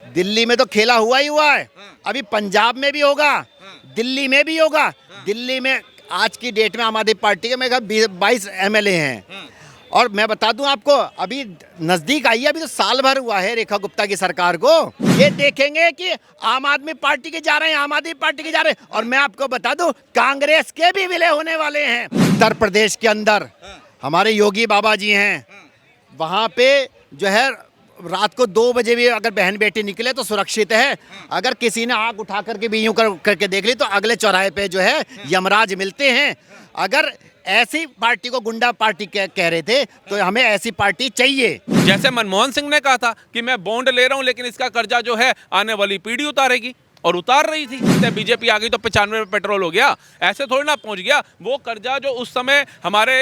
दिल्ली में तो खेला हुआ ही हुआ है, अभी पंजाब में भी होगा, दिल्ली में भी होगा। दिल्ली में आज की डेट में आम आदमी पार्टी के मेरे 22 एमएलए हैं। और मैं बता दूं आपको, अभी नजदीक आई है, अभी तो साल भर हुआ है रेखा गुप्ता की सरकार को। ये देखेंगे कि आम आदमी पार्टी के जा रहे हैं, आम आदमी पार्टी के जा रहे हैं। और मैं आपको बता दूं, कांग्रेस के भी विलय होने वाले हैं। उत्तर प्रदेश के अंदर हमारे योगी बाबा जी हैं, वहाँ पे जो है रात को 2 बजे भी अगर बहन बेटी निकले तो सुरक्षित है। अगर किसी ने आग उठा करके भी यूं करके देख ली तो अगले चौराहे पे जो है यमराज मिलते हैं। अगर ऐसी पार्टी को गुंडा पार्टी कह रहे थे तो हमें ऐसी पार्टी चाहिए। जैसे मनमोहन सिंह ने कहा था कि मैं बॉन्ड ले रहा हूं लेकिन इसका कर्जा जो है आने वाली पीढ़ी उतारेगी, और उतार रही थी। बीजेपी आ गई तो 95 में पेट्रोल हो गया, ऐसे थोड़ी ना पहुंच गया। वो कर्जा जो उस समय हमारे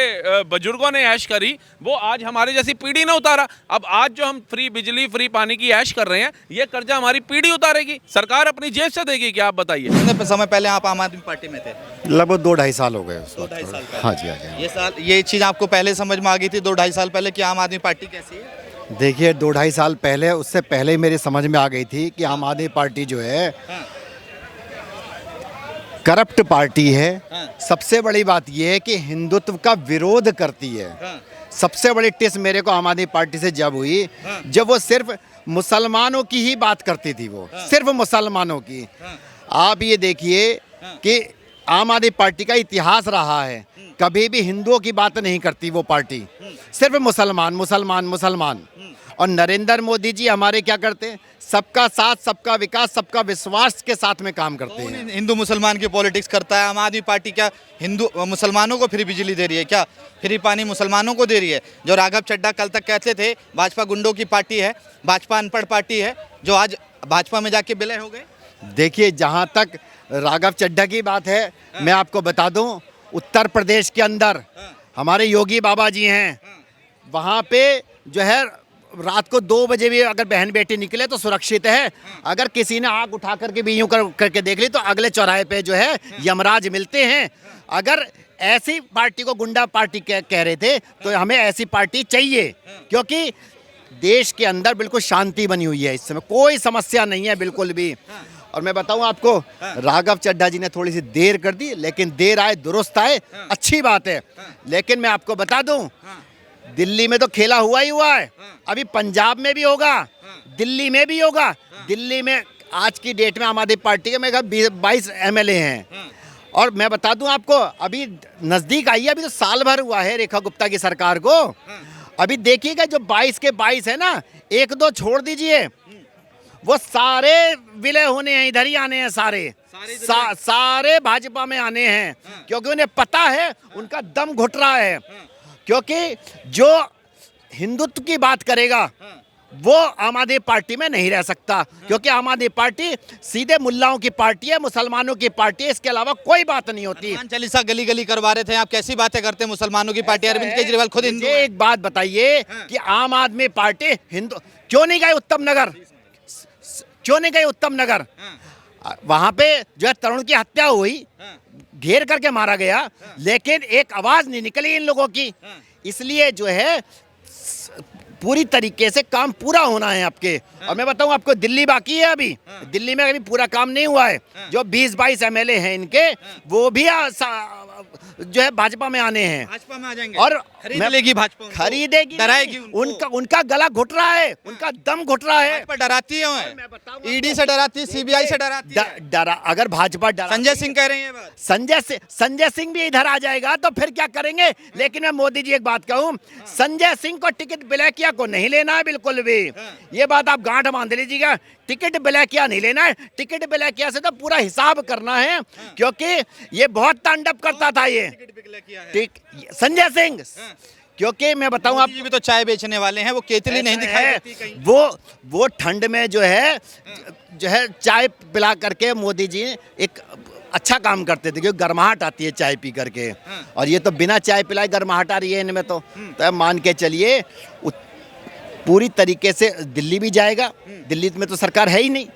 बुजुर्गों ने ऐश करी, वो आज हमारे जैसी पीढ़ी ने उतारा। अब आज जो हम फ्री बिजली फ्री पानी की ऐश कर रहे हैं, ये कर्जा हमारी पीढ़ी उतारेगी, सरकार अपनी जेब से देगी क्या? आप बताइए। कितने समय पहले आप आम आदमी पार्टी में थे? लगभग 2-2.5 साल हो गए। 2-2.5 साल पहले। हाँ जी, हाँ जी। ये चीज़ आपको पहले समझ में आ गई थी 2-2.5 साल पहले कि आम आदमी पार्टी कैसी है? देखिए 2-2.5 साल पहले, उससे पहले ही मेरी समझ में आ गई थी कि आम आदमी पार्टी जो है करप्ट पार्टी है। सबसे बड़ी बात यह है कि हिंदुत्व का विरोध करती है। सबसे बड़ी टिस मेरे को आम आदमी पार्टी से जब हुई, जब वो सिर्फ मुसलमानों की ही बात करती थी, वो सिर्फ मुसलमानों की। आप ये देखिए कि आम आदमी पार्टी का इतिहास रहा है, कभी भी हिंदुओं की बात नहीं करती वो पार्टी, सिर्फ मुसलमान मुसलमान मुसलमान। और नरेंद्र मोदी जी हमारे क्या करते हैं? सबका साथ, सबका विकास, सबका विश्वास के साथ में काम करते हैं। हिंदू मुसलमान की पॉलिटिक्स करता है आम आदमी पार्टी। क्या हिंदू मुसलमानों को फ्री बिजली दे रही है? क्या फ्री पानी मुसलमानों को दे रही है? जो राघव चड्ढा कल तक कहते थे भाजपा गुंडों की पार्टी है, भाजपा अनपढ़ पार्टी है, जो आज भाजपा में जाके विलय हो गए। देखिए, जहाँ तक राघव चड्ढा की बात है, मैं आपको बता दूं, उत्तर प्रदेश के अंदर हमारे योगी बाबा जी हैं, वहाँ पे जो है रात को 2 बजे भी अगर बहन बेटी निकले तो सुरक्षित है। अगर किसी ने आग उठा करके भी यूं करके देख ली तो अगले चौराहे पे जो है यमराज मिलते हैं। अगर ऐसी पार्टी को गुंडा पार्टी कह रहे थे तो हमें ऐसी पार्टी चाहिए, क्योंकि देश के अंदर बिल्कुल शांति बनी हुई है, इस समय कोई समस्या नहीं है बिल्कुल भी। और मैं बताऊं आपको, राघव चड्ढा जी ने थोड़ी सी देर कर दी, लेकिन देर आए दुरुस्त आए, अच्छी बात है। लेकिन मैं आपको बता दूं, दिल्ली में तो खेला हुआ ही हुआ है, अभी पंजाब में भी होगा, दिल्ली में भी होगा। दिल्ली में आज की डेट में आम आदमी पार्टी के मेरे 22 एमएलए हैं। और मैं बता दूं आपको, अभी नजदीक आई है, अभी तो साल भर हुआ है रेखा गुप्ता की सरकार को। अभी देखिएगा जो 22 के 22 है ना, 1-2 छोड़ दीजिए, वो सारे विलय होने हैं, इधर ही आने हैं सारे सारे भाजपा में आने हैं, क्योंकि उन्हें पता है उनका दम घुट रहा है। क्योंकि जो हिंदुत्व की बात करेगा वो आम आदमी पार्टी में नहीं रह सकता, क्योंकि आम आदमी पार्टी सीधे मुल्लाओं की पार्टी है, मुसलमानों की पार्टी है, इसके अलावा कोई बात नहीं होती। हनुमान चालीसा गली गली करवा रहे थे, आप कैसी बातें करते हैं? मुसलमानों की पार्टी, अरविंद केजरीवाल खुद हिंदू। एक बात बताइए कि आम आदमी पार्टी हिंदू क्यों नहीं गए उत्तम नगर? क्यों नहीं गए उत्तम नगर? वहां पे जो है तरुण की हत्या हुई, घेर करके मारा गया, लेकिन एक आवाज नहीं निकली इन लोगों की। इसलिए जो है पूरी तरीके से काम पूरा होना है आपके। और मैं बताऊं आपको, दिल्ली बाकी है अभी, दिल्ली में अभी पूरा काम नहीं हुआ है। जो 20-22 एमएलए हैं इनके, वो भी जो है भाजपा में आने हैं, भाजपा में आ जाएंगे और खरीद लेगी भाजपा, खरीदेगी, डराएगी उनका गला घुट रहा है, उनका दम घुट रहा है। भाजपा डराती है, ईडी से डराती है, सीबीआई से डराती है। डरा अगर भाजपा डरा, संजय सिंह कह रहे हैं बात, संजय सिंह भी इधर आ जाएगा तो फिर क्या करेंगे? लेकिन मैं मोदी जी एक बात कहूं, संजय सिंह को टिकट ब्लैकिया को नहीं लेना है बिल्कुल भी। ये बात आप गांठ बांध लीजिएगा, टिकट ब्लैकिया नहीं लेना है। टिकट ब्लैकिया से तो पूरा हिसाब करना है, क्योंकि ये बहुत तांडव करता था ये संजय सिंह। क्योंकि मैं बताऊं, आप भी तो चाय बेचने वाले हैं, वो केतली नहीं दिखाई देती कहीं। वो ठंड में जो है चाय पिला करके मोदी जी एक अच्छा काम करते थे, क्योंकि गर्माहट आती है चाय पी करके। और ये तो बिना चाय पिलाए गर्माहट आ रही है इनमें, तो मान के चलिए पूरी तरीके से दिल्ली भी जाएगा। दिल्ली में तो सरकार है ही नहीं,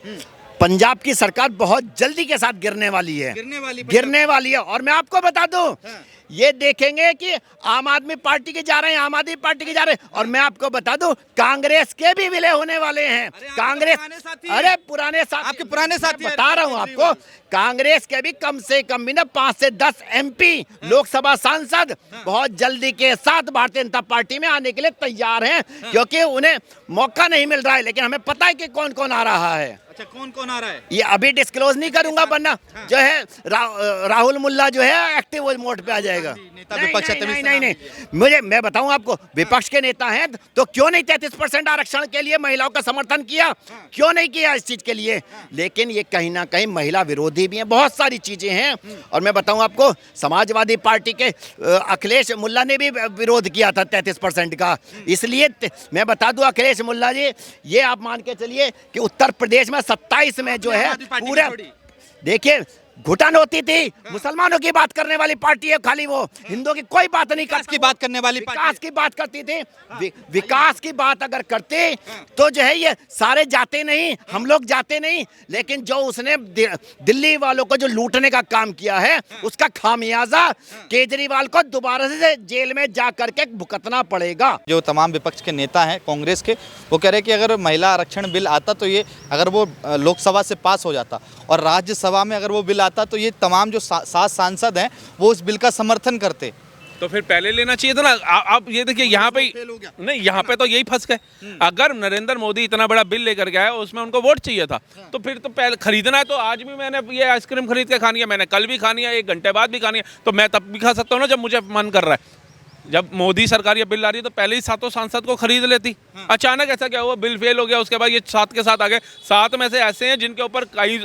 पंजाब की सरकार बहुत जल्दी के साथ गिरने वाली है, गिरने वाली है। और मैं आपको बता दूं, ये देखेंगे कि आम आदमी पार्टी के जा रहे हैं, आम आदमी पार्टी के जा रहे हैं। और मैं आपको बता दूं, कांग्रेस के भी विलय होने वाले हैं। कांग्रेस, अरे पुराने साथी, आपके पुराने साथी बता रहा हूं आपको, कांग्रेस के भी कम से कम भी ना 5 से 10 MP लोकसभा सांसद बहुत जल्दी के साथ भारतीय जनता पार्टी में आने के लिए तैयार हैं, क्योंकि उन्हें मौका नहीं मिल रहा है। लेकिन हमें पता है कि कौन कौन आ रहा है। अच्छा, कौन कौन आ रहा है? ये अभी डिस्क्लोज नहीं करूंगा, वरना जो है राहुल मुल्ला जो है एक्टिव मोड पे आ जाएगा। नेता विपक्ष नहीं, मुझे मैं बताऊं आपको, विपक्ष के नेता हैं तो क्यों नहीं 33% आरक्षण के लिए महिलाओं का समर्थन किया, क्यों नहीं किया इस चीज के लिए। लेकिन ये कहीं ना कहीं महिला विरोधी भी हैं, बहुत सारी चीजें हैं। और मैं बताऊं आपको, समाजवादी पार्टी के अखिलेश मुल्ला ने भी विरोध किया था 33% का। इसलिए मैं बता दूं अखिलेश मुल्ला जी, ये आप मान के चलिए कि उत्तर प्रदेश में 27 में जो है पूरे, देखिए घुटन होती थी, मुसलमानों की बात करने वाली पार्टी है खाली, वो हिंदुओं की कोई बात नहीं करती, की बात करने वाली विकास की बात करती थी। विकास की बात अगर करते तो जो है ये सारे जाते नहीं, हम लोग जाते नहीं। लेकिन जो उसने दिल्ली वालों को जो लूटने का काम किया है, उसका खामियाजा केजरीवाल को दोबारा से जेल में जा करके भुगतना पड़ेगा। जो तमाम विपक्ष के नेता हैं कांग्रेस के, वो कह रहे हैं कि अगर महिला आरक्षण बिल आता तो ये, अगर वो लोकसभा से पास हो जाता और राज्यसभा में अगर वो बिल आता तो ये तमाम जो 7 सांसद हैं वो उस बिल का समर्थन करते। तो फिर पहले लेना चाहिए था ना। आप ये देखिए, यहाँ पे नहीं, यहाँ पे तो यही फंस गए। अगर नरेंद्र मोदी इतना बड़ा बिल लेकर के आए, उसमें उनको वोट चाहिए था, तो फिर तो पहले खरीदना है। तो आज भी मैंने ये आइसक्रीम खरीद के खानी है, मैंने कल भी खानी है, 1 घंटे बाद भी खानी है, तो मैं तब भी खा सकता हूँ ना जब मुझे मन कर रहा है। जब मोदी सरकार ये बिल ला रही है तो पहले ही 7 सांसद को खरीद लेती। अचानक ऐसा क्या हुआ, बिल फेल हो गया, उसके बाद ये 7 के साथ आ गए। 7 में से ऐसे हैं जिनके ऊपर कई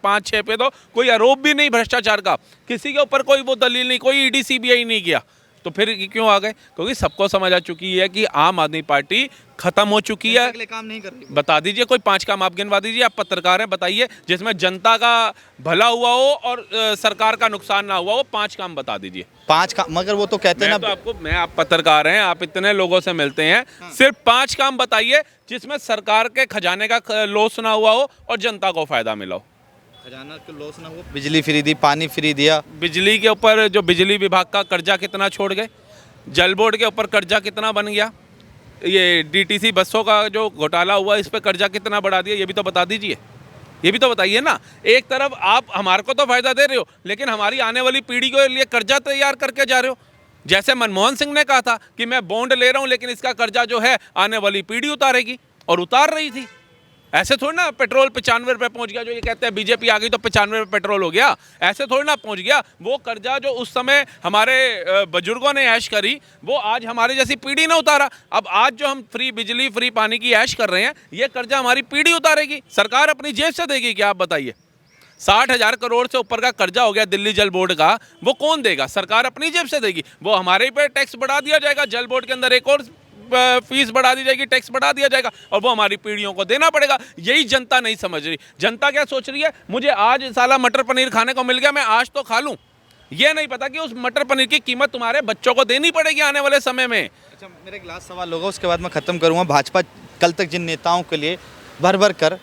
5-6 पे तो कोई आरोप भी नहीं भ्रष्टाचार का, किसी के ऊपर कोई वो दलील नहीं, कोई ED CBI नहीं किया। तो फिर क्यों आ गए? क्योंकि सबको समझ आ चुकी है कि आम आदमी पार्टी खत्म हो चुकी है। काम नहीं कर रही। बता दीजिए कोई 5 काम आप गिनवा दीजिए, आप पत्रकार हैं, बताइए जिसमें जनता का भला हुआ हो और सरकार का नुकसान ना हुआ हो। 5 काम बता दीजिए। 5 काम, मगर वो तो कहते हैं ना, तो आपको, आप पत्रकार हैं, आप इतने लोगों से मिलते हैं, सिर्फ 5 काम बताइए जिसमें सरकार के खजाने का लॉस ना हुआ हो और जनता को फायदा मिला हो। खजाना को लॉस ना हो, बिजली फ्री दी, पानी फ्री दिया, बिजली के ऊपर जो बिजली विभाग का कर्जा कितना छोड़ गए, जल बोर्ड के ऊपर कर्जा कितना बन गया, ये DTC बसों का जो घोटाला हुआ इस पे कर्जा कितना बढ़ा दिया, ये भी तो बता दीजिए, ये भी तो बताइए ना। एक तरफ आप हमारे को तो फायदा दे रहे हो, लेकिन हमारी आने वाली पीढ़ी के लिए कर्जा तैयार करके जा रहे हो। जैसे मनमोहन सिंह ने कहा था कि मैं बॉन्ड ले रहा हूं, लेकिन इसका कर्जा जो है आने वाली पीढ़ी उतारेगी, और उतार रही थी। ऐसे थोड़ी ना पेट्रोल 95 रुपये पहुंच गया, जो ये कहते हैं बीजेपी आ गई तो 95 रुपये पेट्रोल हो गया, ऐसे थोड़ी ना पहुंच गया। वो कर्जा जो उस समय हमारे बुजुर्गों ने ऐश करी, वो आज हमारे जैसी पीढ़ी ने उतारा। अब आज जो हम फ्री बिजली फ्री पानी की ऐश कर रहे हैं, ये कर्जा हमारी पीढ़ी उतारेगी। सरकार अपनी जेब से देगी क्या, आप बताइए? 60,000 करोड़ से ऊपर का कर्जा हो गया दिल्ली जल बोर्ड का, वो कौन देगा? सरकार अपनी जेब से देगी। वो हमारे पे टैक्स बढ़ा दिया जाएगा, जल बोर्ड के अंदर एक और फीस बढ़ा दी जाएगी, टैक्स बढ़ा दिया जाएगा, और वो हमारी पीढ़ियों को देना पड़ेगा। यही जनता नहीं समझ रही। जनता क्या सोच रही है, मुझे आज साला मटर पनीर खाने को मिल गया, मैं आज तो खा लूं। ये नहीं पता कि उस मटर पनीर की कीमत तुम्हारे बच्चों को देनी पड़ेगी आने वाले समय में। अच्छा, मेरा एक लास्ट सवाल होगा, उसके बाद मैं खत्म करूंगा। भाजपा कल तक जिन नेताओं के लिए भर भर कर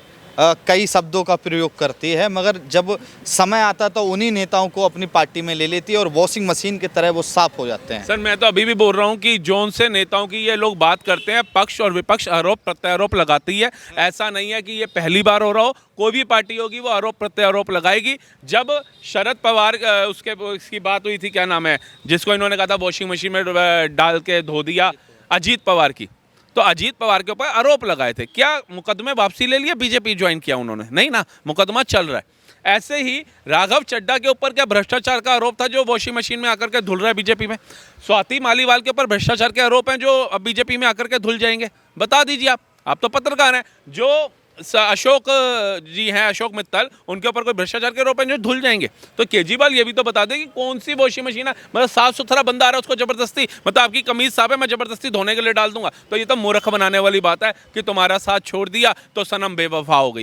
कई शब्दों का प्रयोग करती है, मगर जब समय आता तो उन्हीं नेताओं को अपनी पार्टी में ले लेती है और वॉशिंग मशीन की तरह वो साफ हो जाते हैं। सर, मैं तो अभी भी बोल रहा हूँ कि जोन से नेताओं की ये लोग बात करते हैं, पक्ष और विपक्ष आरोप प्रत्यारोप लगाती है। ऐसा नहीं है कि ये पहली बार हो रहा हो, कोई भी पार्टी होगी वो आरोप प्रत्यारोप लगाएगी। जब शरद पवार उसकी बात हुई थी, क्या नाम है जिसको इन्होंने कहा था वॉशिंग मशीन में डाल के धो दिया, अजीत पवार की, तो अजीत पवार के ऊपर आरोप लगाए थे। क्या मुकदमे वापसी ले लिए? बीजेपी ज्वाइन किया उन्होंने? नहीं ना, मुकदमा चल रहा है। ऐसे ही राघव चड्ढा के ऊपर क्या भ्रष्टाचार का आरोप था, जो वॉशिंग मशीन में आकर के धुल रहा है बीजेपी में? स्वाति मालीवाल के ऊपर भ्रष्टाचार के आरोप हैं जो अब बीजेपी में आकर के धुल जाएंगे? बता दीजिए आप तो पत्रकार हैं। जो अशोक जी हैं, अशोक मित्तल, उनके ऊपर कोई भ्रष्टाचार के आरोप हैं जो धुल जाएंगे? तो केजरीवाल ये भी तो बता दें कि कौन सी वॉशिंग मशीन है, मतलब साफ सुथरा बंदा आ रहा है उसको जबरदस्ती, मतलब आपकी कमीज साफ है मैं जबरदस्ती धोने के लिए डाल दूंगा। तो ये तो मूर्ख बनाने वाली बात है कि तुम्हारा साथ छोड़ दिया तो सनम बेवफा हो गई।